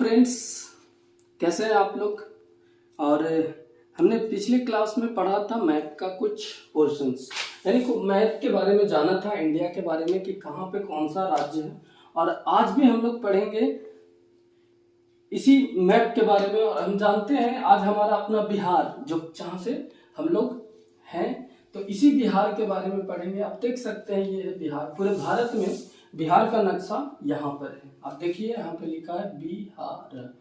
Friends, कैसे हैं आप लोग। और हमने पिछली क्लास में पढ़ा था मैप का कुछ पोर्शंस, यानी कि मैप के बारे में जाना था, इंडिया के बारे में कि कहाँ पे कौन सा राज्य है। और आज भी हम लोग पढ़ेंगे इसी मैप के बारे में। और हम जानते हैं आज हमारा अपना बिहार, जो जहाँ से हम लोग हैं, तो इसी बिहार के बारे में पढ़ेंगे। आप देख सकते हैं ये है बिहार। पूरे भारत में बिहार का नक्शा यहाँ पर है। आप देखिए यहाँ पे लिखा है बिहार,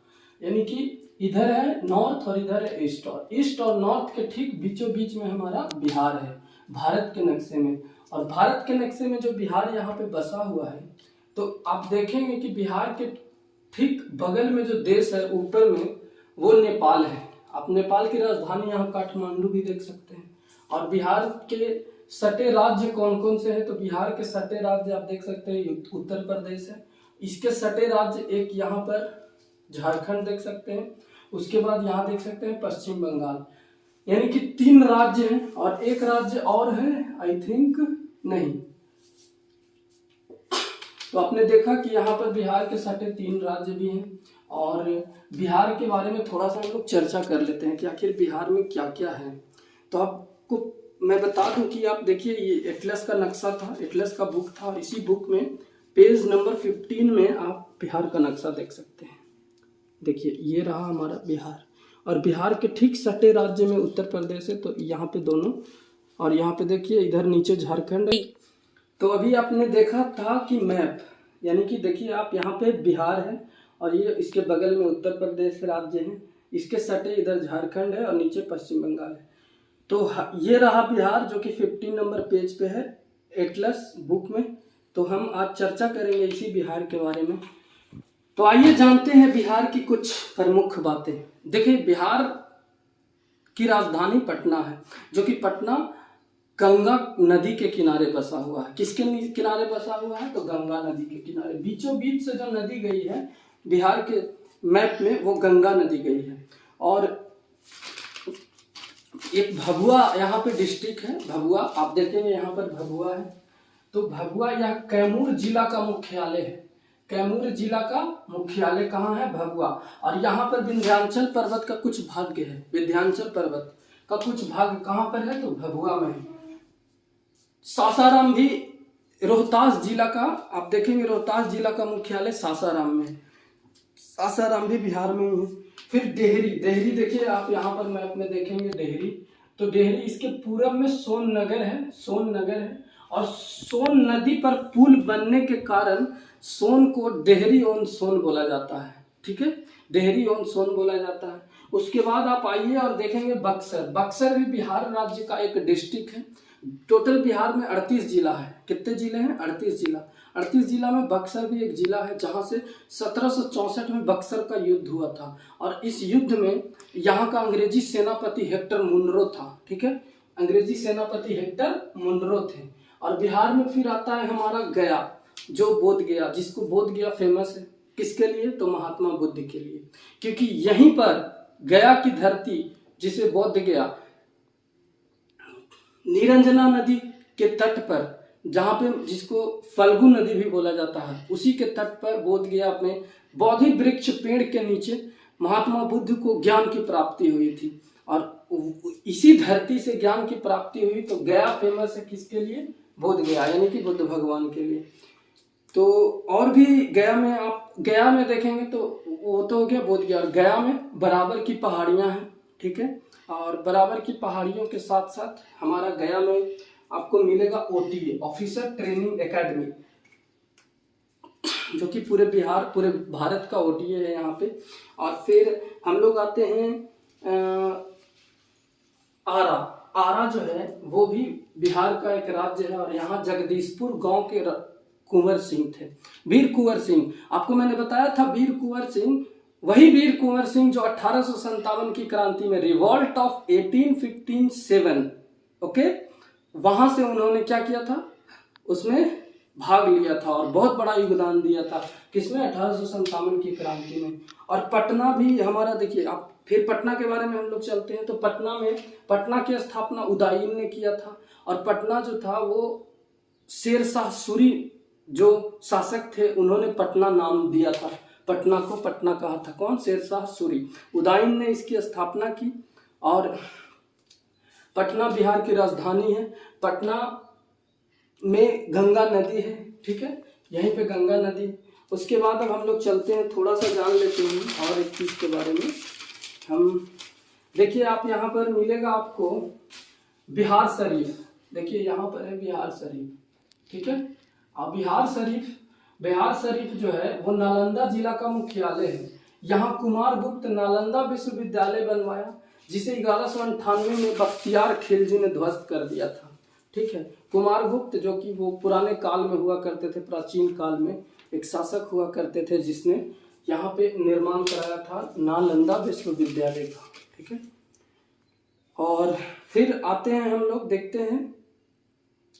यानी कि इधर है नॉर्थ और इधर है ईस्ट, और ईस्ट और नॉर्थ के ठीक बीचों बीच में हमारा बिहार है भारत के नक्शे में। और भारत के नक्शे में जो बिहार यहाँ पे बसा हुआ है, तो आप देखेंगे कि बिहार के ठीक बगल में जो देश है ऊपर में, वो नेपाल है। आप नेपाल की राजधानी यहाँ काठमांडू भी देख सकते हैं। और बिहार के सटे राज्य कौन कौन से हैं, तो बिहार के सटे राज्य आप देख सकते हैं उत्तर प्रदेश है। इसके सटे राज्य एक यहाँ पर झारखंड देख सकते हैं, उसके बाद यहाँ देख सकते हैं पश्चिम बंगाल, यानी कि 3 राज्य हैं। और एक राज्य और है आई थिंक नहीं। तो आपने देखा कि यहाँ पर बिहार के सटे 3 राज्य भी हैं। और बिहार के बारे में थोड़ा सा हम लोग चर्चा कर लेते हैं कि आखिर बिहार में क्या क्या है। तो आपको मैं बता दूं कि आप देखिए, ये एटलस का नक्शा था, एटलस का बुक था, और इसी बुक में पेज नंबर 15 में आप बिहार का नक्शा देख सकते हैं। देखिए ये रहा हमारा बिहार, और बिहार के ठीक सटे राज्य में उत्तर प्रदेश है, तो यहाँ पे दोनों। और यहाँ पे देखिए इधर नीचे झारखंड है। तो अभी आपने देखा था कि मैप, यानी कि देखिए आप यहाँ पे बिहार है और ये इसके बगल में उत्तर प्रदेश राज्य है, इसके सटे इधर झारखंड है और नीचे पश्चिम बंगाल है। तो ये रहा बिहार, जो कि 15 नंबर पेज पे है एटलस बुक में। तो हम आज चर्चा करेंगे इसी बिहार के बारे में। तो आइए जानते हैं बिहार की कुछ प्रमुख बातें। देखिए बिहार की राजधानी पटना है, जो कि पटना गंगा नदी के किनारे बसा हुआ है। किसके किनारे बसा हुआ है, तो गंगा नदी के किनारे। बीचों बीच से जो नदी गई है बिहार के मैप में, वो गंगा नदी गई है। और एक भभुआ यहाँ पे डिस्ट्रिक्ट है, भभुआ आप देखेंगे यहाँ पर भभुआ है। तो भभुआ यह कैमूर जिला का मुख्यालय है। कैमूर जिला का मुख्यालय कहाँ है, भभुआ। और यहाँ पर विंध्याचल पर्वत का कुछ भाग है, विंध्याचल पर्वत का कुछ भाग कहाँ पर है, तो भभुआ में है। सासाराम भी रोहतास जिला का, आप देखेंगे रोहतास जिला का मुख्यालय सासाराम में है। सासाराम भी बिहार में ही है। फिर डेहरी, डेहरी देखिए आप यहाँ पर मैप में देखेंगे डेहरी। तो डेहरी इसके पूरब में सोननगर है, सोननगर है। और सोन नदी पर पुल बनने के कारण सोन को डेहरी ऑन सोन बोला जाता है। ठीक है, डेहरी ऑन सोन बोला जाता है। उसके बाद आप आइए और देखेंगे बक्सर। बक्सर भी बिहार राज्य का एक डिस्ट्रिक्ट है। टोटल बिहार में 38 जिला है। कितने जिले हैं, 38 जिला। 38 जिला में बक्सर भी एक जिला है, जहां से 1764 में बक्सर का युद्ध हुआ था। और इस युद्ध में यहाँ का अंग्रेजी सेनापति हेक्टर मुनरो था। ठीक है, अंग्रेजी सेनापति हेक्टर मुनरो थे। और बिहार में फिर आता है हमारा गया, जो बोध गया, जिसको बोध गया फेमस है। किसके लिए, तो महात्मा बुद्ध के लिए। क्योंकि यहीं पर गया की धरती, जिसे बोध गया, निरंजना नदी के तट पर, जहां पे जिसको फल्गु नदी भी बोला जाता है, उसी के तट पर बोध गया अपने बोधि वृक्ष पेड़ के नीचे महात्मा बुद्ध को ज्ञान की प्राप्ति हुई थी। और इसी धरती से ज्ञान की प्राप्ति हुई। तो गया फेमस है किसके लिए, बोध गया, यानी कि बुद्ध भगवान के लिए। तो और भी गया में, आप गया में देखेंगे तो वो तो हो गया बोध गया। और गया में बराबर की पहाड़ियां हैं। ठीक है, और बराबर की पहाड़ियों के साथ साथ हमारा गया में आपको मिलेगा OTA, ऑफिसर ट्रेनिंग एकेडमी, जो कि पूरे बिहार, पूरे भारत का OTA है यहाँ पे। और फिर हम लोग आते हैं आरा। आरा जो है वो भी बिहार का एक राज्य है। और यहाँ जगदीशपुर गांव के कुंवर सिंह थे, वीर कुंवर सिंह। आपको मैंने बताया था वीर कुंवर सिंह, वही वीर कुंवर सिंह जो 1857 की क्रांति में, रिवॉल्ट ऑफ 1857, ओके, वहां से उन्होंने क्या किया था, उसमें भाग लिया था और बहुत बड़ा योगदान दिया था। किसमें, 1857 की क्रांति में। और पटना भी हमारा, देखिए आप फिर पटना के बारे में हम लोग चलते हैं। तो पटना में, पटना की स्थापना उदयन ने किया था। और पटना जो था वो शेरशाह सूरी जो शासक थे, उन्होंने पटना नाम दिया था पटना को पटना कहा था। कौन? शेरशाह सूरी। उदयन ने इसकी स्थापना की। और पटना बिहार की राजधानी है। पटना में गंगा नदी है, ठीक है, यहीं पे गंगा नदी। उसके बाद अब हम लोग चलते हैं, थोड़ा सा जान लेते हैं और एक चीज़ के बारे में। हम देखिए, आप यहाँ पर मिलेगा आपको बिहार शरीफ। देखिए यहाँ पर है बिहार शरीफ, ठीक है। अब बिहार शरीफ जो है वो नालंदा जिला का मुख्यालय है। यहाँ कुमारगुप्त नालंदा विश्वविद्यालय बनवाया, जिसे 1198 में बख्तियार खिलजी ने ध्वस्त कर दिया था, ठीक है। कुमारगुप्त जो कि वो पुराने काल में हुआ करते थे, प्राचीन काल में एक शासक हुआ करते थे, जिसने यहाँ पे निर्माण कराया था नालंदा विश्वविद्यालय का, ठीक है। और फिर आते हैं हम लोग, देखते हैं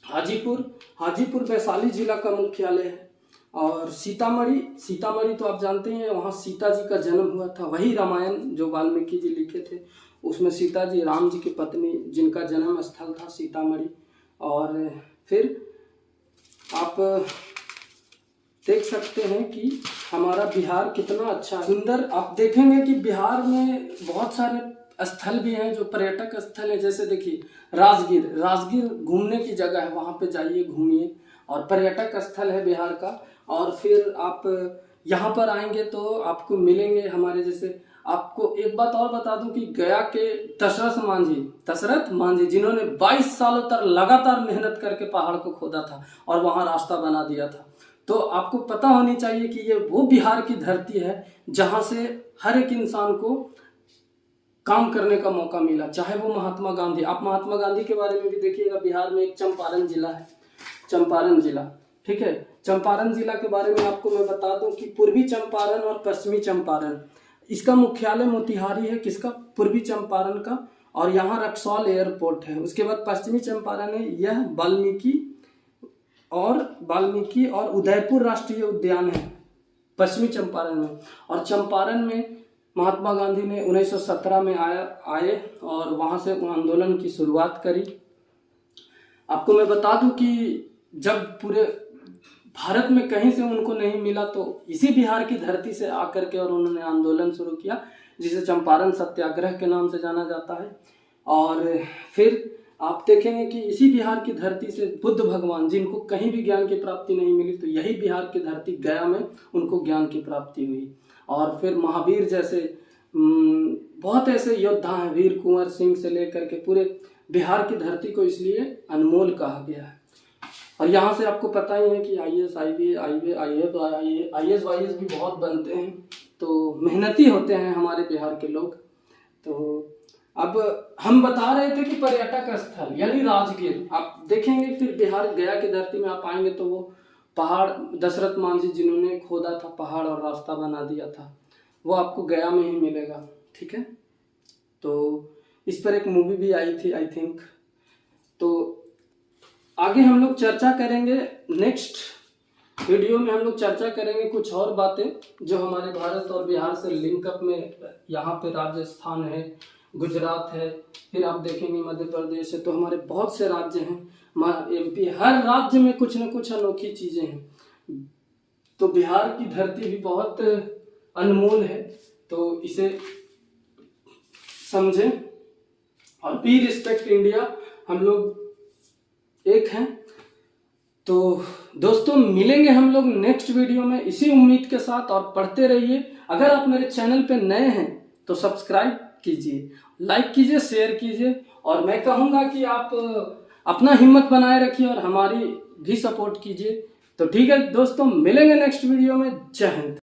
हाजीपुर वैशाली जिला का मुख्यालय है। और सीतामढ़ी तो आप जानते हैं, वहाँ सीता जी का जन्म हुआ था। वही रामायण जो वाल्मीकि जी लिखे थे, उसमें सीता जी राम जी की पत्नी, जिनका जन्म स्थल था सीतामढ़ी। और फिर आप देख सकते हैं कि हमारा बिहार कितना अच्छा सुंदर। आप देखेंगे कि बिहार में बहुत सारे स्थल भी हैं जो पर्यटक स्थल है। जैसे देखिए राजगीर घूमने की जगह है, वहाँ पे जाइए, घूमिए, और पर्यटक स्थल है बिहार का। और फिर आप यहाँ पर आएंगे तो आपको मिलेंगे हमारे जैसे। आपको एक बात और बता दूं कि गया के दशरथ मांझी जिन्होंने 22 सालों तक लगातार मेहनत करके पहाड़ को खोदा था और वहाँ रास्ता बना दिया था। तो आपको पता होनी चाहिए कि ये वो बिहार की धरती है जहाँ से हर एक इंसान को काम करने का मौका मिला, चाहे वो महात्मा गांधी। आप महात्मा गांधी के बारे में भी देखिएगा। बिहार में एक चंपारण जिला है, चंपारण जिला, ठीक है। चंपारण जिला के बारे में आपको मैं बता दूं कि पूर्वी चंपारण और पश्चिमी चंपारण, इसका मुख्यालय मोतिहारी है। किसका? पूर्वी चंपारण का। और यहाँ रक्सौल एयरपोर्ट है। उसके बाद पश्चिमी चंपारण है, यह वाल्मीकि और उदयपुर राष्ट्रीय उद्यान है पश्चिमी चंपारण में। और चंपारण में महात्मा गांधी ने 1917 में आए और वहाँ से आंदोलन की शुरुआत करी। आपको मैं बता दूं कि जब पूरे भारत में कहीं से उनको नहीं मिला तो इसी बिहार की धरती से आकर के और उन्होंने आंदोलन शुरू किया, जिसे चंपारण सत्याग्रह के नाम से जाना जाता है। और फिर आप देखेंगे कि इसी बिहार की धरती से बुद्ध भगवान, जिनको कहीं भी ज्ञान की प्राप्ति नहीं मिली, तो यही बिहार की धरती गया में उनको ज्ञान की प्राप्ति हुई। और फिर महावीर जैसे बहुत ऐसे योद्धा हैं, वीर कुंवर सिंह से लेकर के पूरे बिहार की धरती को इसलिए अनमोल कहा गया है। और यहाँ से आपको पता ही है कि आईएएस वाईएएस भी बहुत बनते हैं, तो मेहनती होते हैं हमारे बिहार के लोग। तो अब हम बता रहे थे कि पर्यटक स्थल यानी राजगीर आप देखेंगे। फिर बिहार गया की धरती में आप आएंगे तो वो पहाड़, दशरथ मांझी जिन्होंने खोदा था पहाड़ और रास्ता बना दिया था, वो आपको गया में ही मिलेगा, ठीक है। तो इस पर एक मूवी भी आई थी आई थिंक। तो आगे हम लोग चर्चा करेंगे, नेक्स्ट वीडियो में हम लोग चर्चा करेंगे कुछ और बातें जो हमारे भारत और बिहार से लिंकअप में। यहाँ पे राजस्थान है, गुजरात है, फिर आप देखेंगे मध्य प्रदेश है। तो हमारे बहुत से राज्य हैं, एमपी, हर राज्य में कुछ न कुछ अनोखी चीजें हैं। तो बिहार की धरती भी बहुत अनमोल है, तो इसे समझें। और वी रिस्पेक्ट इंडिया, हम लोग एक हैं। तो दोस्तों मिलेंगे हम लोग नेक्स्ट वीडियो में इसी उम्मीद के साथ, और पढ़ते रहिए। अगर आप मेरे चैनल पे नए हैं तो सब्सक्राइब कीजिए, लाइक कीजिए, शेयर कीजिए। और मैं कहूँगा कि आप अपना हिम्मत बनाए रखिए और हमारी भी सपोर्ट कीजिए। तो ठीक है दोस्तों, मिलेंगे नेक्स्ट वीडियो में। जय हिंद।